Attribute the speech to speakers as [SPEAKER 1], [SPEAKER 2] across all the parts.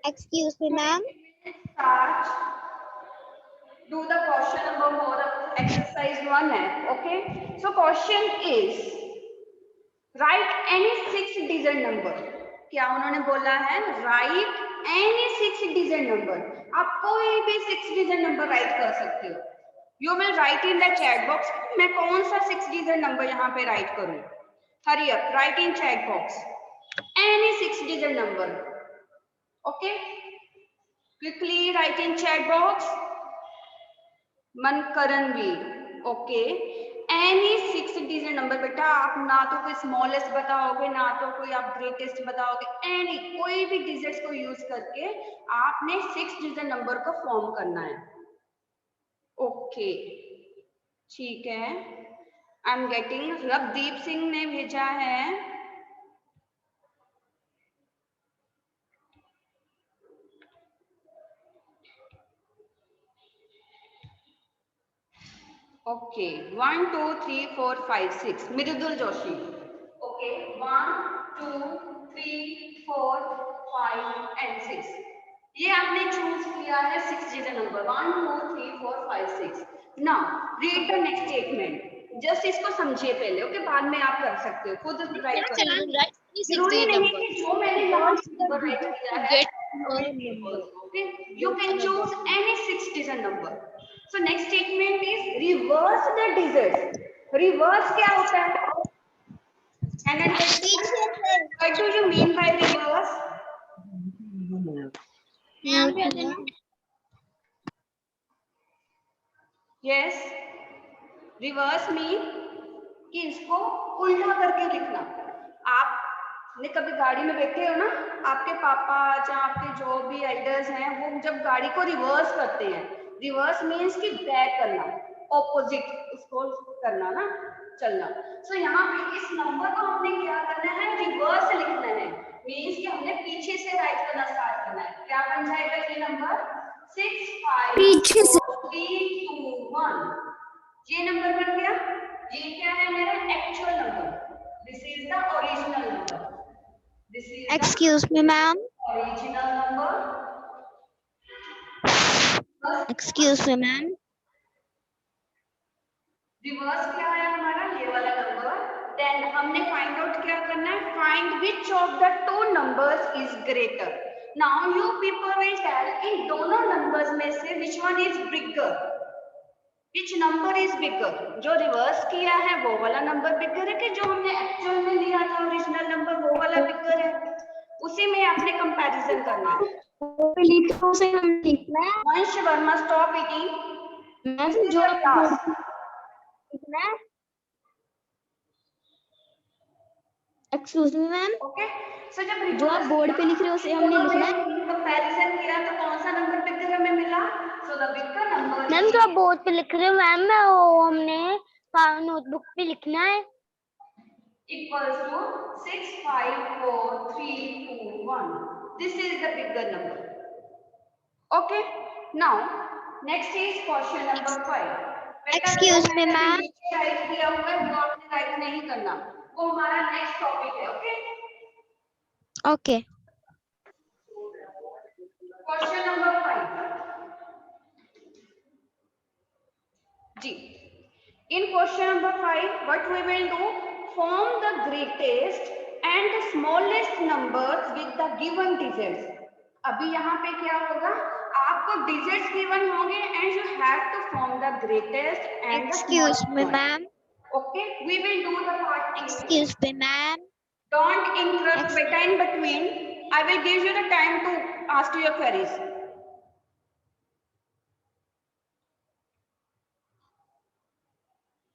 [SPEAKER 1] Excuse me, ma'am.
[SPEAKER 2] Start. Do the question number more. Exercise 1 है. Okay. So question is write any 6-digit number. क्या उन्होंने बोला है? Write any 6-digit number. आप कोई भी 6-digit number write कर सकते हो. You will write in the chat box. मैं कौन सा 6-digit number यहाँ पे write करूँ? Hurry up. Write in chat box. Any 6-digit number. Okay. Quickly write in chat box. Mankaranveer. Okay. Any 6-digit number बेटा. आप ना तो कोई स्मॉलेस्ट बताओगे ना तो कोई आप ग्रेटेस्ट बताओगे. एनी कोई भी डिजिट्स को यूज करके आपने 6-digit नंबर को फॉर्म करना है. ओके ठीक है. I am getting. Ravdeep Singh ने भेजा है. Okay 1 2 3 4 5 6. Mridul Joshi. Okay 1 2 3 4 5 and 6. ये आपने चूज किया है 6-digit number. 1 2 3 4 5 6. Now read the next statement. Just इसको समझिए पहले. ओके बाद में आप कर सकते हो. खुद राइट कर. जरूरी नहीं कि जो मैंने यहाँ नंबर राइट किया है okay. You can choose any 6-digit number. So next statement is reverse the digits. Reverse क्या होता है? What do you mean by reverse? Yes. Reverse mean कि इसको उल्टा करके लिखना. आपने कभी गाड़ी में बैठे हो ना, आपके पापा या आपके जो भी एल्डर्स हैं वो जब गाड़ी को रिवर्स करते हैं. रिवर्स मीन्स कि बैक करना, ऑपोजिट उसको करना ना, चलना. सो यहाँ पे इस नंबर को हमने क्या करना है? रिवर्स लिखना है. मीन्स कि हमने पीछे से राइट करना स्टार्ट करना है. क्या बन जाएगा ये नंबर? 6 5 4 3 2 1. ये नंबर बन गया. ये क्या है मेरा actual number. This is the original number. This is
[SPEAKER 1] Excuse me, ma'am.
[SPEAKER 2] Original number.
[SPEAKER 1] Excuse me, ma'am.
[SPEAKER 2] Reverse क्या है हमारा? ये वाला नंबर. देन हमने फाइंड आउट क्या करना है? Find which of the two numbers is greater. Now you people will tell इन दोनों नंबर्स में से which one is bigger. Which number is bigger. जो रिवर्स किया है वो वाला नंबर बिगर है कि जो हमने एक्चुअल में लिया था ओरिजिनल नंबर वो वाला बिगर है. उसी में आपने कंपैरिजन करना है. Vansh Varma stop eating. जो class.
[SPEAKER 1] Excuse me, ma'am.
[SPEAKER 2] Okay. So जब
[SPEAKER 1] जो आप बोर्ड पे लिख रहे हो उसे हमने लिखना है.
[SPEAKER 2] कंपैरिजन किया तो कौन सा नंबर बिगर हमें मिला? So the bigger number
[SPEAKER 1] ma'am जो आप बोर्ड पे लिख रहे हो मैम वो हमने नोटबुक पे लिखना है.
[SPEAKER 2] equals to 6 5 4 3 2 1. This is the bigger number. Okay. Now next is question number 5.
[SPEAKER 1] Excuse me, ma'am.
[SPEAKER 2] Right किया हुआ है वो आपने राइट नहीं करना. वो हमारा नेक्स्ट टॉपिक है. ओके.
[SPEAKER 1] Okay.
[SPEAKER 2] Question number 5. जी. In question number 5, what we will do? Form the greatest and the smallest numbers with the given digits. अभी यहाँ पे क्या होगा? आपको digits given होंगे and you have to form the greatest and the
[SPEAKER 1] Excuse
[SPEAKER 2] smallest
[SPEAKER 1] me,
[SPEAKER 2] one.
[SPEAKER 1] ma'am.
[SPEAKER 2] Okay, we will do the part.
[SPEAKER 1] Excuse me, ma'am.
[SPEAKER 2] Don't interrupt beta in between. I will give you the time to ask your queries.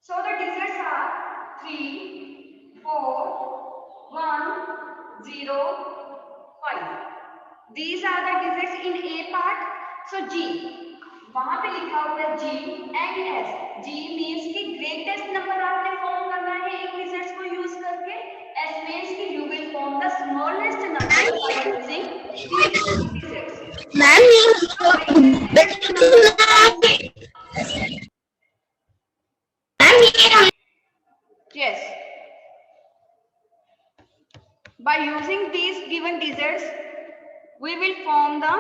[SPEAKER 2] So the digits are 3, 4, 1, 0, 5. These are the digits in A part. So G. वहां पे लिखा हुआ है G and S. G means कि greatest number आपने form करना है इन digits को use करके. S means कि you will form the smallest number by using these digits. Yes. By using these given digits, we will will form the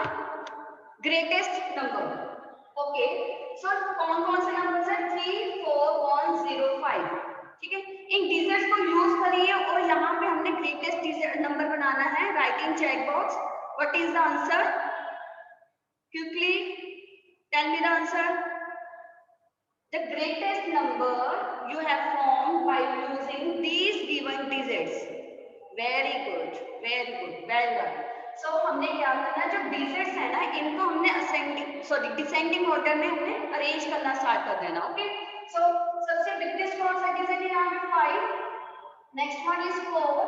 [SPEAKER 2] greatest number. Okay, so कौन कौन से number है? 3, 4, 1, 0, 5. ठीक है, इन डिजिट्स को यूज करिए और यहाँ पे हमने ग्रेटेस्ट नंबर बनाना है. Write in chat box what is the answer. Quickly tell me the answer. The greatest number you have formed by using these given digits. Very good, very good, well done. So हमने क्या करना, जो digits है ना, इनको हमने ascending descending order में हमें arrange करना start कर देना. Okay. So सबसे biggest कौन सा digit है यहाँ पे? 5. Next one is 4,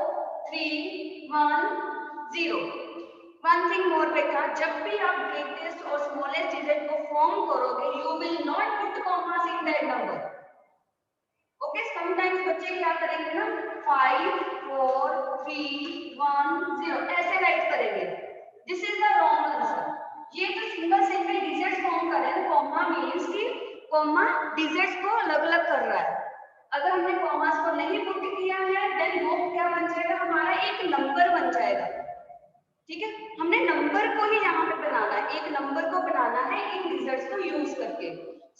[SPEAKER 2] 3, 1, 0. One thing more बेटा, जब भी आप greatest और smallest digit को form करोगे, you will not put commas in that number. Okay, sometimes बच्चे क्या करेंगे ना, 5, 4, 3, 1, 0 ऐसे राइट करेंगे. This is the wrong answer. ये जो सिंगल digits form कर रहे हैं, comma means कि comma digits को अलग-अलग कर रहा है. अगर हमने commas को नहीं put किया है, then वो क्या बन जाएगा, हमारा एक नंबर बन जाएगा. ठीक है, हमने नंबर को ही यहाँ पे बनाना है, एक नंबर को बनाना है इन डिजिट्स को यूज करके.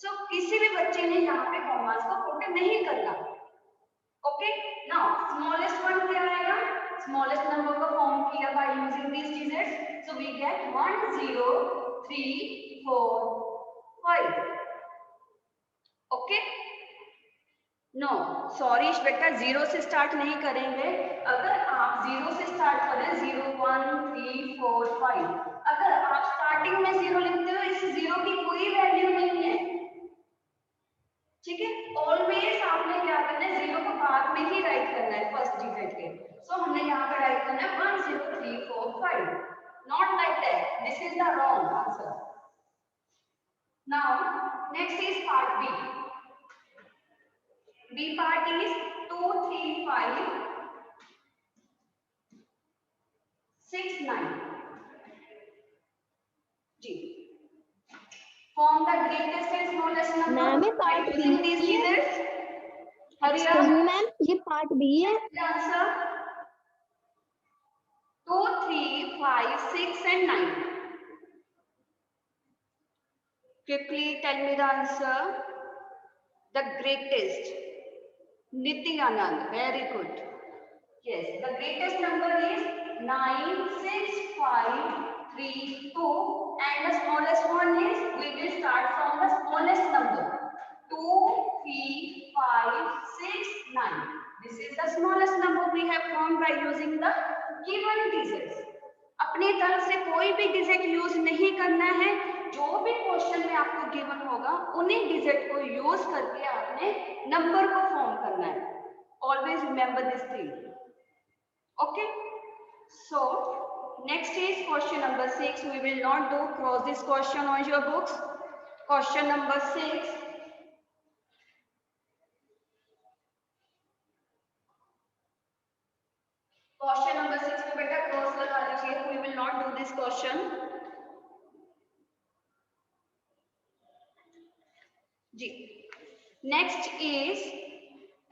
[SPEAKER 2] सो किसी भी बच्चे ने यहाँ पे कॉमास को पुट नहीं करना. ओके, नाउ स्मॉलेस्ट वन क्या आएगा? स्मॉलेस्ट नंबर को फॉर्म किया by using this digits. So we get 1, 0, 3, 4, 5. Okay, no sorry बेटा, 0 से स्टार्ट नहीं करेंगे. अगर आप 0 से स्टार्ट करें, 0, 1, 3, 4, 5, अगर आप स्टार्टिंग में 0 लिखते हो, इस 0 की कोई वैल्यू नहीं है. ठीक है, ऑलवेज आपने क्या करना है, 0 को बाद में ही राइट करना है फर्स्ट डिजिट के. सो हमने यहाँ पे राइट करना है 1, 0, 3, 4, 5. Not like that, this is the wrong answer. Now next is part B. B part is 2, 3, 5, 6, 9. जी. Form the greatest and smallest number.
[SPEAKER 3] Ma'am ये part B
[SPEAKER 2] using these digits. Hurry up.
[SPEAKER 3] Ma'am ये part B है.
[SPEAKER 2] Answer 2, 3, 5, 6 and 9. Quickly tell me the answer. The greatest. Nityanand, very good. Yes, the greatest number is 9, 6, 5, 3, 2, and the smallest one is, we will start from the smallest number. 2, 3, 5, 6, 9. This is the smallest number we have formed by using the given digits. अपनी तरफ से कोई भी digit use नहीं करना है. जो भी क्वेश्चन में आपको गिवन होगा, उन्हीं डिजिट को यूज करके आपने नंबर को फॉर्म करना है. Always remember this thing. Okay, so next is question number 6. We will not do cross this question on your books. Question number 6. Question number 6 में बेटा क्रॉस लगा लीजिए. We will not do this question. जी, next is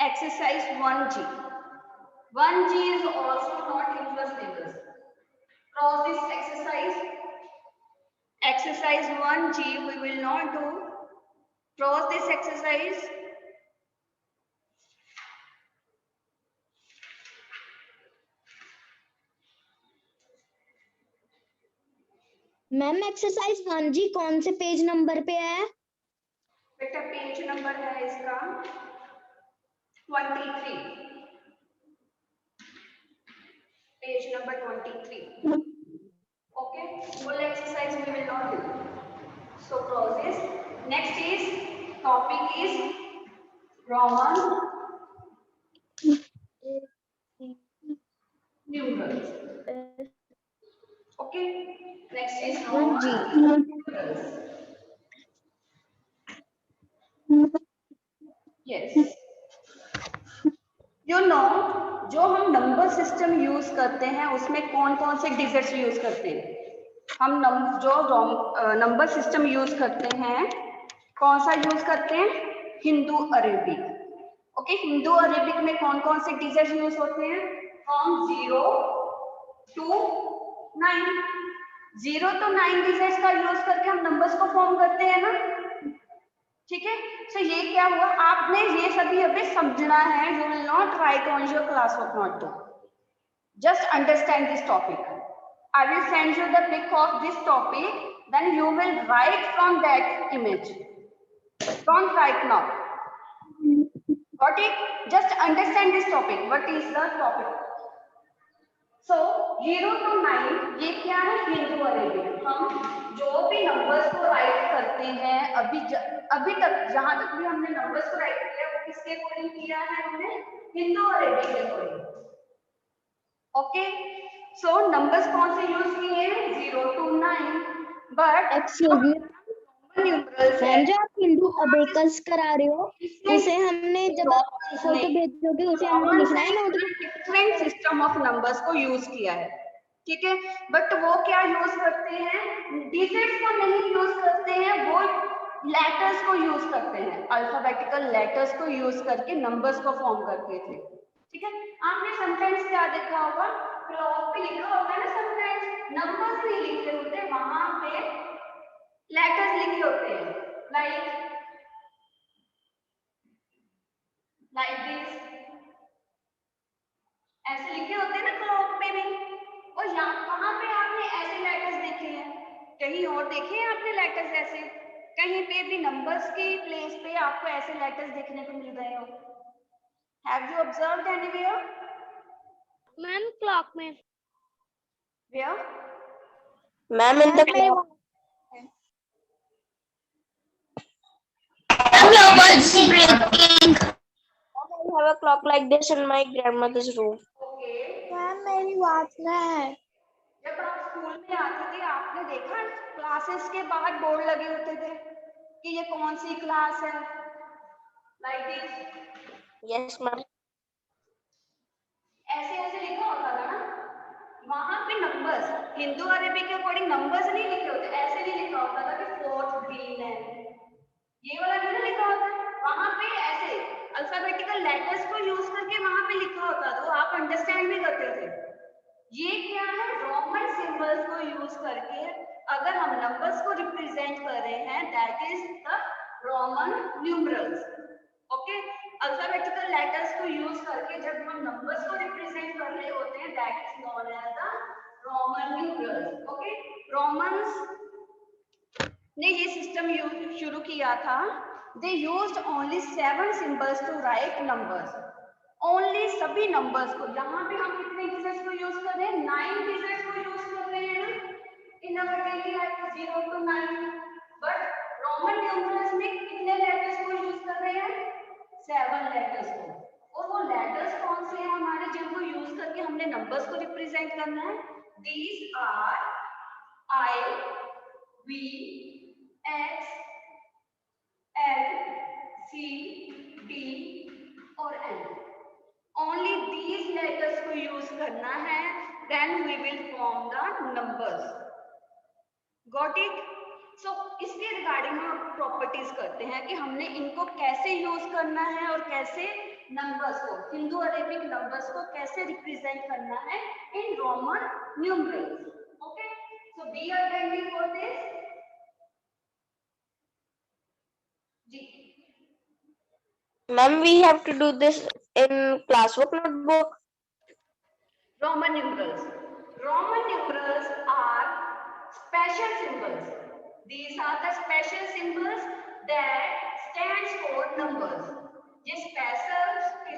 [SPEAKER 2] exercise 1G. 1G is also not in your syllabus. Cross this exercise. Exercise 1G we will not do. Cross this exercise.
[SPEAKER 3] Ma'am exercise 1G कौन से page number पे है?
[SPEAKER 2] बेटा page number है इसका 23. Page number 23. Okay, full exercise we will not do. So cross this. Next is topic is Roman numerals. Okay, next is Roman numerals. Yes. You know, जो हम number system use करते हैं उसमें कौन कौन से डिजिट्स यूज करते हैं. हम जो नंबर सिस्टम यूज करते हैं, कौन सा यूज करते हैं? Hindu Arabic. Okay, Hindu Arabic में कौन कौन से डिजिट्स यूज होते हैं? From 0 to 9. 0 to 9 डिजिट्स का यूज करके हम नंबर्स को फॉर्म करते हैं ना, ठीक है। सो ये क्या हुआ, आपने ये सभी अभी समझना है, you will not write on your class work note too, just understand this topic. I will send you the pic of this topic, then you will write from that image. Don't write now. Got it? Just understand this topic. What is the topic? So 0 to 9 ये क्या है, Hindu Arabic. हम जो भी numbers को write करते हैं अभी तक जहां तक भी हमने नंबर्स को राइट किया वो किसके अकॉर्डिंग किया है, हमने हिंदू अरेबिक के अकॉर्डिंग। ओके, सो नंबर्स कौन से यूज किए हैं, 0 to 9, but
[SPEAKER 3] excuse me
[SPEAKER 2] numerals है
[SPEAKER 3] मैम, जो आप हिंदू अबेकस करा रहे हो उसे हमने जब आप फोटो भेजोगे उसे हमने लिखना है note.
[SPEAKER 2] Different system of numbers को यूज किया है, ठीक है। बट वो क्या यूज करते हैं, डिजिट्स को नहीं यूज करते हैं, वो लेटर्स को यूज करते हैं, अल्फाबेटिकल लेटर्स को यूज करके नंबर्स को फॉर्म करते थे, ठीक है। आपने समटाइम्स क्या देखा होगा, क्लॉक पे लिखा होता है ना, समटाइम्स नंबर्स नहीं लिखे होते, वहां पे लेटर्स लिखे होते हैं, लाइक दिस, ऐसे लिखे होते हैं ना क्लॉक पे भी। और यहाँ कहाँ पे आपने ऐसे लेटर्स देखे हैं, कहीं और देखे हैं आपने लेटर्स ऐसे, कहीं पे भी नंबर्स की प्लेस पे आपको ऐसे लेटर्स देखने को मिल रहे हो, have you observed anywhere?
[SPEAKER 1] Ma'am clock में।
[SPEAKER 2] Where?
[SPEAKER 4] Ma'am, in the clock.
[SPEAKER 1] breaking.
[SPEAKER 4] I have a clock like this in my grandmother's room.
[SPEAKER 2] Okay.
[SPEAKER 3] Ma'am मेरी बात है,
[SPEAKER 2] जब आप स्कूल में आते थे आपने देखा क्लासेस के बाहर बोर्ड लगे होते थे कि ये कौन सी क्लास है, लाइक दिस,
[SPEAKER 4] Yes, ma'am.
[SPEAKER 2] ऐसे ऐसे लिखा होता था ना, वहां पे नंबर्स हिंदू अरेबिक के अकॉर्डिंग नंबर्स नहीं लिखे होते, ऐसे नहीं लिखा होता था कि 4th ग्रीन है, ये वाला नहीं ना लिखा होता, वहां पे ऐसे अल्फाबेटिकल लेटर्स को यूज करके वहां पे लिखा होता, तो आप अंडरस्टैंड भी करते थे। ये क्या है, रोमन सिंबल्स को यूज करके अगर हम नंबर्स को रिप्रेजेंट कर रहे हैं, that is the Roman numerals. Okay, alphabetical letters को यूज करके जब हम नंबर्स को रिप्रेजेंट कर रहे होते हैं, that is known as the Roman numerals. Okay, Romans ने ये सिस्टम शुरू किया था, they used only 7 symbols to write numbers, only सभी नंबर्स को। यहाँ पे हम कितने डिजिट्स को यूज कर रहे हैं, 9 डिजिट्स को यूज कर रहे हैं in our daily life, 0 to 9, but Roman numerals में कितने लेटर्स को यूज कर रहे हैं, 7 लेटर्स को। और वो लेटर्स कौन से हैं हमारे जिनको यूज करके हमने नंबर्स को रिप्रेजेंट करना है, these are I, V, X, L, C, D और N। Only these letters को यूज करना है, then we will form the numbers. Got it? So इसके रिगार्डिंग हम प्रॉपर्टीज करते हैं कि हमने इनको कैसे यूज करना है और कैसे नंबर्स को, हिंदू अरेबिक नंबर्स को कैसे रिप्रेजेंट करना है in Roman numerals. Okay, so be attending for this जी।
[SPEAKER 4] Ma'am, we have to do this in classwork notebook.
[SPEAKER 2] Roman numerals. Roman numerals are special symbols. These are the special symbols that stands for numbers. ये special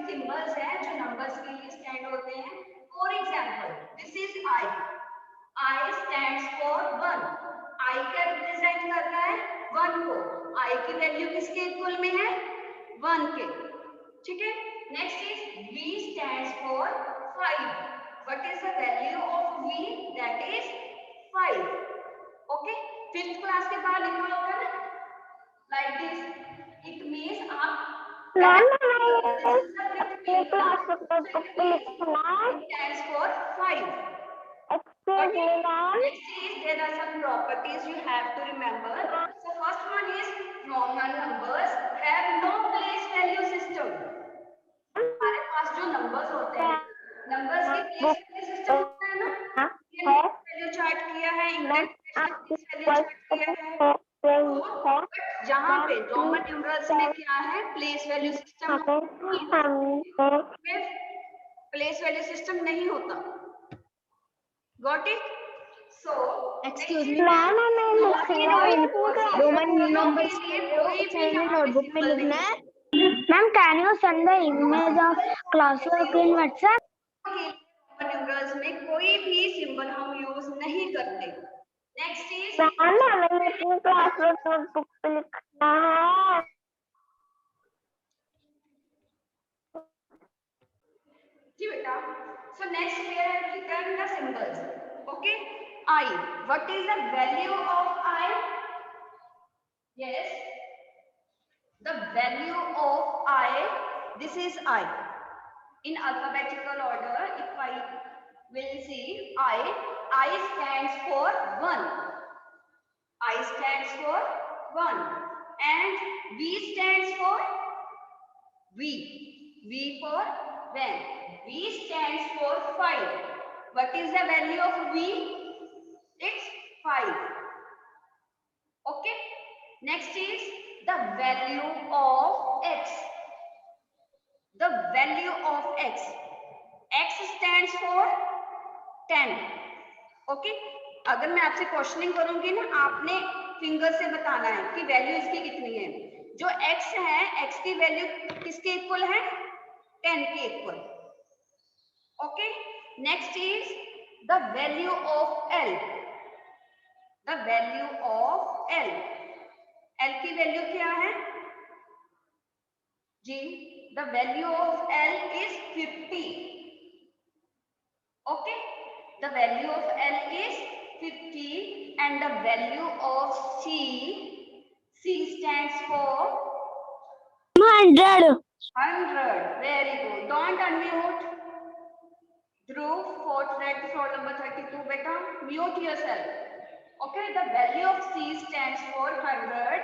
[SPEAKER 2] symbols हैं जो numbers के लिए stand होते हैं। For example, this is I. I stands for 1. I क्या represent कर रहा है, 1 को। I की वैल्यू किसके इक्वल में है, 1 के, ठीक है। Next is V stands for 5. What is the value of V? That is 5. Okay, 5th class के बाद लिखो होगा ना, like this. It means आप stands for 5. Okay. Next is there are some properties you have to remember. So first one is Roman numbers have no place value system. हमारे पास जो numbers होते हैं, नंबर्स के प्लेस वैल्यू सिस्टम होता है ना, value chart किया है यहाँ पे रोमन न्यूमरल्स में क्या है, place value system, place value system नहीं होता। Got it? So
[SPEAKER 3] excuse me ma'am, Roman numbers notebook में लिखना है।
[SPEAKER 1] Ma'am, can you send the image of classwork in WhatsApp?
[SPEAKER 2] Roman numerals में कोई भी सिंबल हम यूज नहीं करते। नेक्स्ट इज
[SPEAKER 4] क्लासवर्क नोटबुक पे लिखना है।
[SPEAKER 2] जी बेटा। So next we have written the symbols. Okay. I. What is the value of I? Yes. The value of I. This is I. In alphabetical order, if I will see I stands for 1. I stands for 1. And V stands for V. V for when. V stands for 5. What is the value of V? It's 5. Okay. Next is the value of X. The value of X. X stands for 10. Okay. अगर मैं आपसे questioning करूंगी ना, आपने finger से बताना है कि वैल्यू इसकी कितनी है। जो X है, X की वैल्यू किसके इक्वल है? 10 के equal. Okay. Next is the value of L. The value of L. L की वैल्यू क्या है जी? The value of L is 50. Okay. The value of L is 50 and the value of C stands for
[SPEAKER 1] 100.
[SPEAKER 2] 100. Very good. Don't unmute. Dhruv, roll number 32, beta. Mute yourself. Okay, the value of C stands for 100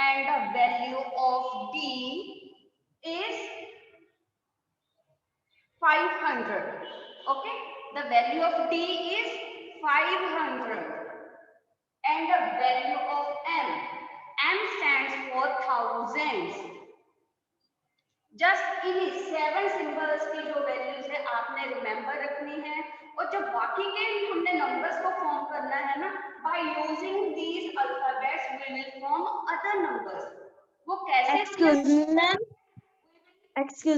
[SPEAKER 2] and the value of D is 500. Okay, the value of D is 500 and the value of M stands for thousands. Just इन्हीं 7 symbols की जो values है आपने remember रखनी है, और जब बाकी के हमने नंबर्स को फॉर्म करना है ना, by using these alphabets we will form other numbers. वो कैसे?
[SPEAKER 3] Excuse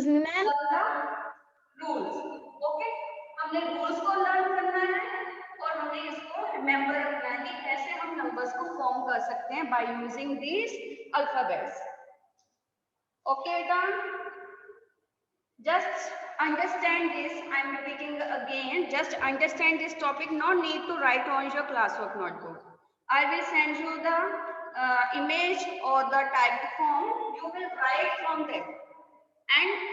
[SPEAKER 3] me ma'am,
[SPEAKER 2] rules. Okay, हमने रूल्स को लर्न करना है और हमें इसको रिमेंबर रखना है कि कैसे हम नंबर्स को फॉर्म कर सकते हैं bye using these alphabets. Okay done? Just understand this. I am repeating again. Just understand this topic. No need to write on your classwork notebook. I will send you the image or the typed form. You will write from there, and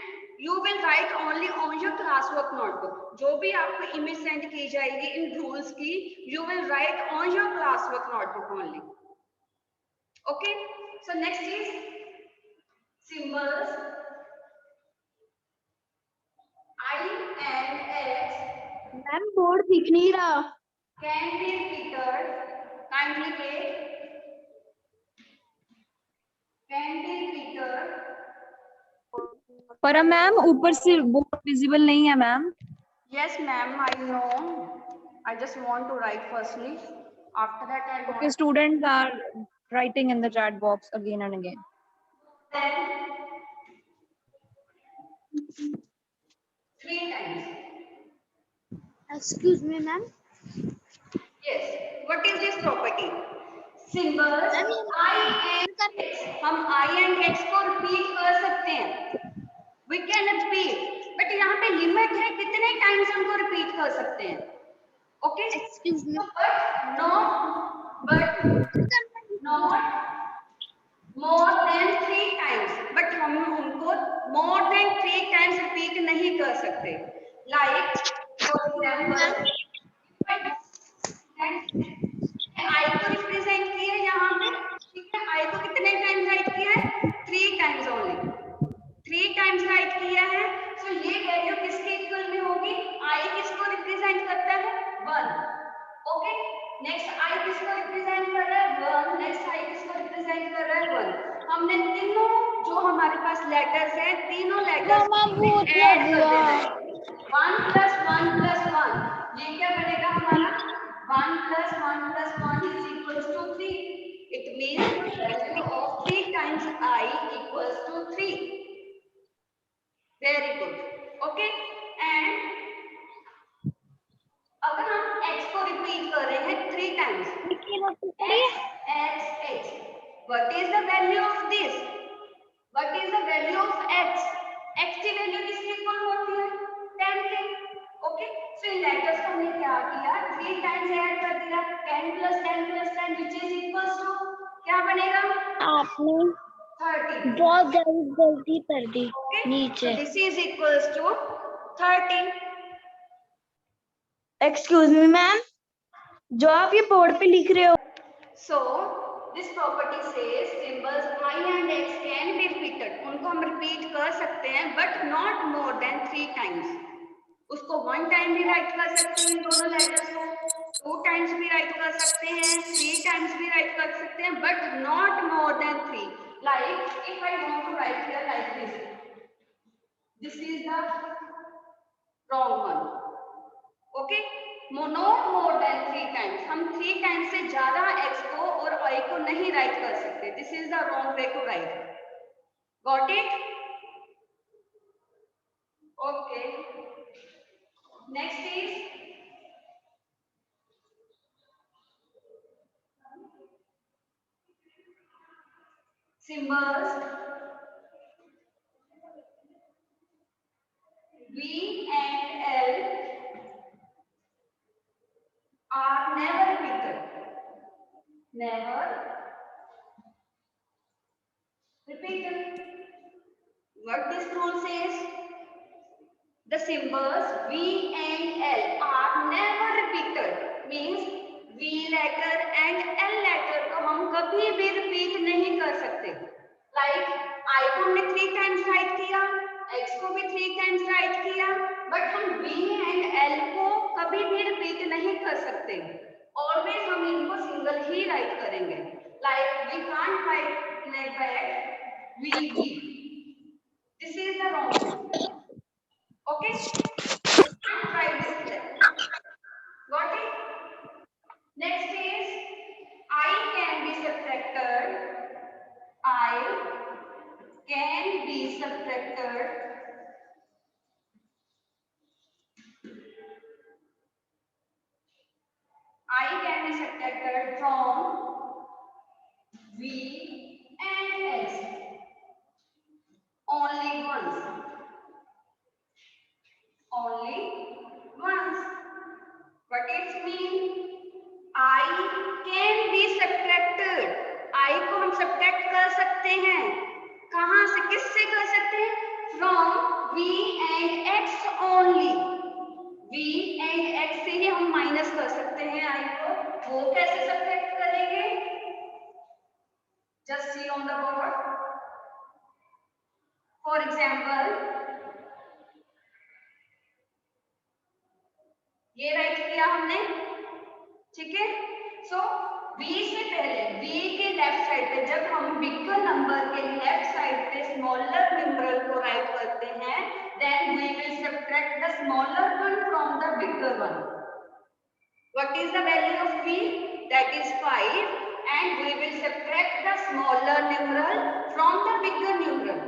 [SPEAKER 2] you will write only on your classwork notebook. जो भी आपको image send की जाएगी इन rules की, you will write on your classwork notebook only. Okay. So next is symbols. I and X.
[SPEAKER 3] Ma'am board दिख नहीं रहा।
[SPEAKER 2] Can be repeated. Kindly wait. Can be repeated.
[SPEAKER 5] पर मैम ऊपर से बोर्ड विजिबल नहीं है ma'am.
[SPEAKER 2] Yes, ma'am. I know. I just want to write firstly. After that, I want.
[SPEAKER 5] Okay, students are writing in the chat box again and again.
[SPEAKER 2] Then 3 times.
[SPEAKER 3] Excuse me ma'am,
[SPEAKER 2] Yes. What is this property? Symbols I and X. हम I and X को repeat कर सकते हैं. We can repeat. But यहाँ पे limit है कितने times हमको रिपीट कर सकते हैं. Okay?
[SPEAKER 3] Excuse me,
[SPEAKER 2] But not more than 3 times. But हम उनको more than 3 times repeat नहीं कर सकते. Like for example, I को रिप्रेजेंट किया यहाँ पे, ठीक है? I को कितने टाइम्स राइट किया है? 3 टाइम्स ओनली. 3 टाइम्स राइट किया है. सो ये वैल्यू किसके इक्वल में होगी? I किसको रिप्रेजेंट करता है? 1. ओके, नेक्स्ट I रिप्रेजेंट कर रहा है 1। हमने तीनों जो हमारे पास लेटर्स हैं, तीनों लेटर्स
[SPEAKER 1] मामा
[SPEAKER 2] को
[SPEAKER 1] भूत
[SPEAKER 2] ऐड
[SPEAKER 1] लग
[SPEAKER 2] कर देना
[SPEAKER 1] गया।
[SPEAKER 2] है। 1 + 1 + 1, ये क्या बनेगा हमारा? 1 + 1 + 1 = 3। It means the value of 3 times I = 3. Very good. Okay. And अगर हम x को रिपीट कर रहे हैं 3 times, x x x, what is the value of this? What is the value of x? x की वैल्यू किसके equal होती है? 10 के। ओके, सो इन लेटर्स को हमने क्या किया? 3 टाइम्स ऐड कर दिया। 10 + 10 + 10 which is equals to क्या बनेगा?
[SPEAKER 3] आपने
[SPEAKER 2] 30।
[SPEAKER 3] बहुत गलती कर दी
[SPEAKER 2] Okay,
[SPEAKER 3] नीचे।
[SPEAKER 2] so this is equals to 30.
[SPEAKER 3] Excuse me ma'am, जो आप ये बोर्ड पे लिख रहे हो,
[SPEAKER 2] So this property says symbols I and x can be repeated. उनको हम रिपीट कर सकते हैं but not more than 3 times. उसको 1 टाइम भी राइट कर सकते हैं दोनों लेटर्स को, 2 टाइम्स भी राइट कर सकते हैं, 3 टाइम्स भी राइट कर सकते हैं, but not more than 3. Like if I want to write here like this is the wrong one. Okay, not more than 3 times. हम 3 टाइम्स से ज्यादा x को और y को नहीं राइट कर सकते. This is the wrong way to write. Got it? Okay. Next is symbols V and L are never repeated. Never repeated. What this rule says? The symbols V and L are never repeated. Means V letter and L letter को हम कभी भी repeat नहीं कर सकते. Like I को हमने 3 times write किया, X को भी 3 times write किया, but हम V and L को कभी भी repeat नहीं कर सकते. Always हम इनको single ही write करेंगे. Like we can't write like that VV. This is the wrong way. Okay, try this step. Got it? Next is I can be subtracted. I can be subtracted. I can be subtracted from V and X only once. Only once. What it means? I can be subtracted. I को हम subtract कर सकते हैं. कहाँ से, किससे कर सकते हैं? From V and X only. V and X से ही हम माइनस कर सकते हैं I को. वो कैसे subtract करेंगे? Just see on the board. For example, ये राइट किया हमने, ठीक है. सो V से पहले, V के लेफ्ट साइड पे जब हम बिगर नंबर के लेफ्ट साइड पे स्मॉलर न्यूमरल को राइट करते हैं, then we will subtract the smaller one from the bigger one. What is the value of V? That is 5 and we will subtract the smaller numeral from the bigger numeral.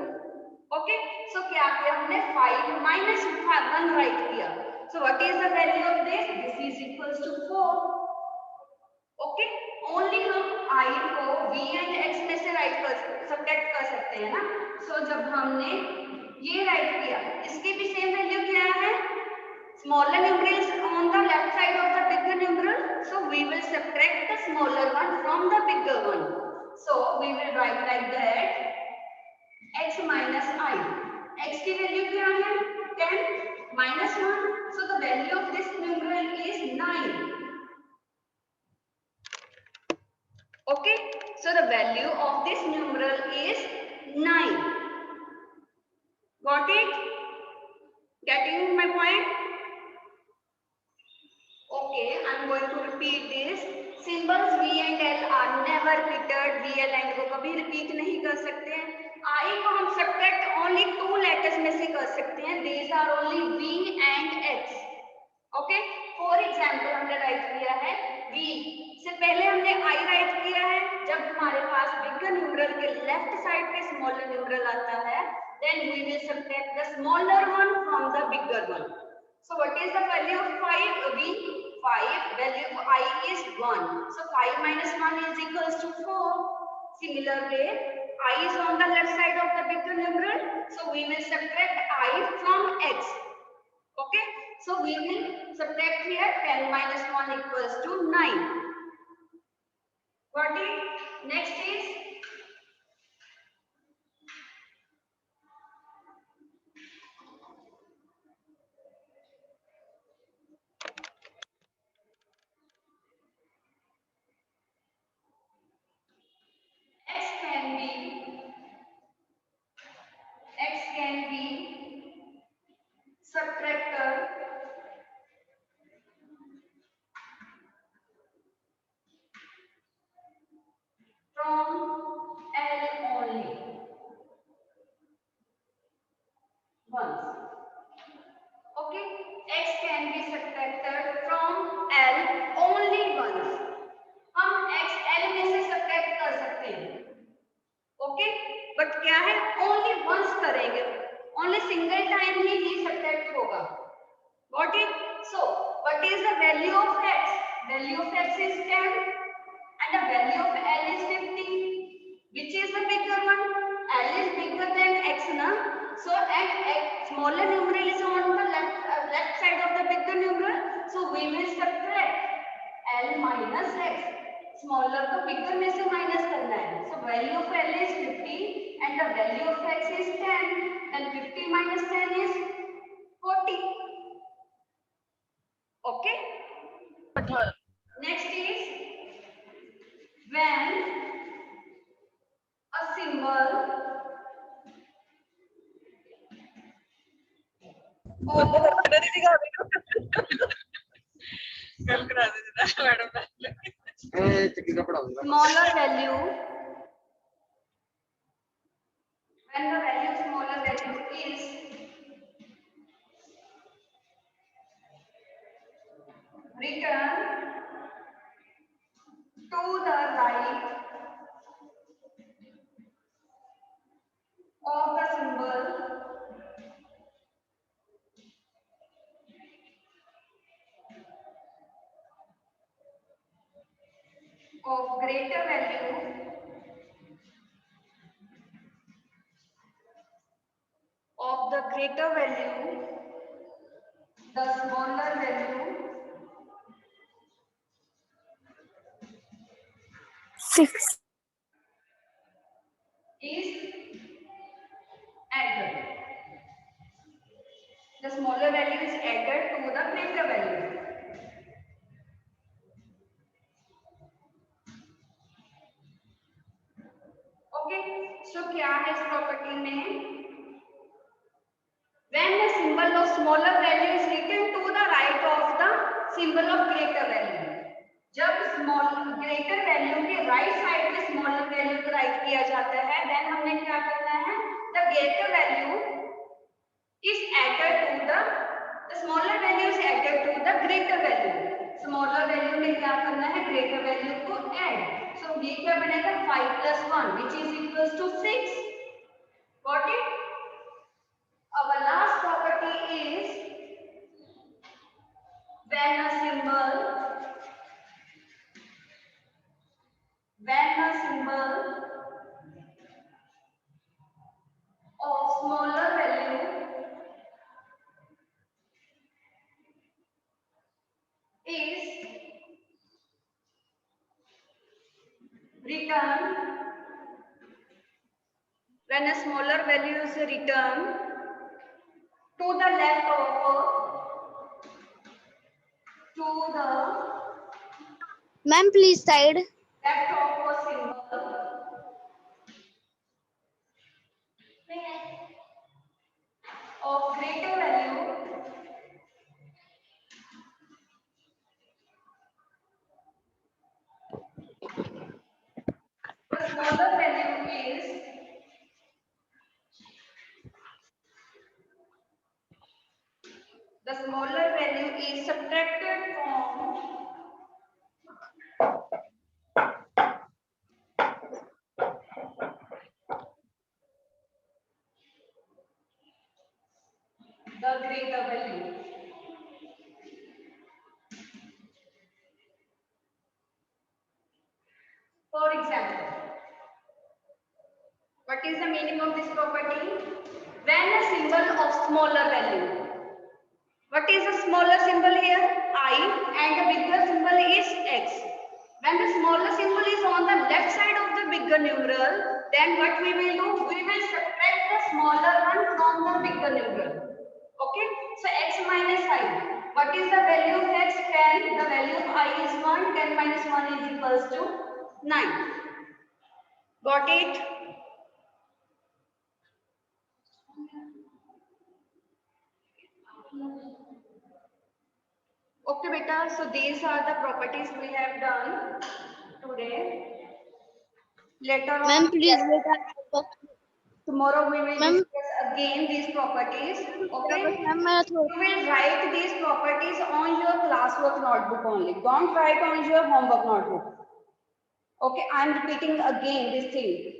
[SPEAKER 2] Okay, so क्या किया हमने? 5 minus 1 right किया. So what is the value of this? This is equals to 4. Okay, only हम I को V and X में से right कर subtract कर सकते हैं ना. So जब हमने ये राइट किया, इसकी भी सेम वैल्यू क्या है? Smaller numeral is on the left side of the bigger numeral, so we will subtract the smaller one from the bigger one. So we will write like that: x minus I. X की value क्या है? 10 minus 1. So the value of this numeral is 9. Okay, so the value of this numeral is 9. Got it? Getting my point? Okay, I'm going to repeat this. Symbols V and L are never never repeated, VL को कभी repeat नहीं कर सकते हैं। I को हम subtract only 2 letters में से कर सकते हैं, these are only V and X। Okay, for example हमने राइट किया है V से पहले हमने I राइट किया है। जब हमारे पास बिगर न्यूमरल के लेफ्ट साइड पे स्मॉलर न्यूमरल आता है, then we will subtract the smaller one from the bigger one। So what is the value of 5? V 5, value of I is 1, so 5 minus 1 is equals to 4। Similarly, I is on the left side of the bigger numeral, so we will subtract I from X। Okay, so we will subtract here 10 minus 1 equals to 9। Got it? Next is X can be subtracted from L only once। Okay, X can be subtracted from L only once। हम X L में से subtract कर सकते हैं, okay, but क्या है, only once करेंगे, only single time ही subtract होगा। Got it? So what is the value of X? Value of X is 10 and the value of L is 50। Which is the bigger one? L is bigger than X, na? So X smaller numeral is on the left side of the bigger numeral, so we will subtract L minus X। Smaller को बिगर में से minus करना है, so value of L is 50 and the value of X is 10, then 50 minus 10 is 40। okay, next is when a symbol smaller value, when the value smaller value is written to the right of the symbol of greater value of the greater value, the smaller value
[SPEAKER 4] 6
[SPEAKER 2] is added. The smaller value is added to the greater value। Okay, so क्या है इस property में, when the symbol of smaller value is written to the right of the symbol of greater value, जब small greater value के right side पे smaller value को right किया जाता है, देन हमने क्या करना है, the greater value is added to the smaller value is added to the greater value। Smaller value में क्या करना है, ग्रेटर वैल्यू को ऐड, सो ये क्या बनेगा 5 plus 1 which is equals to 6। got it? Our last property is when a symbol of smaller value is written, when a smaller value is written to the left of
[SPEAKER 3] ma'am please side
[SPEAKER 2] left of a symbol of greater value smaller value is subtracted from the greater value. For example, what is the meaning of this property? When a symbol of smaller value. What is the smaller symbol here? I, and the bigger symbol is x. When the smaller symbol is on the left side of the bigger numeral, then what we will do? We will subtract the smaller one from the bigger numeral. Okay? So x minus I. What is the value of x? 10. The value of I is 1. 10 minus 1 is equals to 9. Got it? Okay, beta. So these are the properties we have done today. Later on,
[SPEAKER 3] ma'am please बेटा
[SPEAKER 2] tomorrow we will
[SPEAKER 3] Ma'am.
[SPEAKER 2] discuss again these properties. Okay.
[SPEAKER 3] Ma'am मैं
[SPEAKER 2] You will write these properties on your classwork notebook only. Don't write on your homework notebook. Okay, I am repeating again this thing.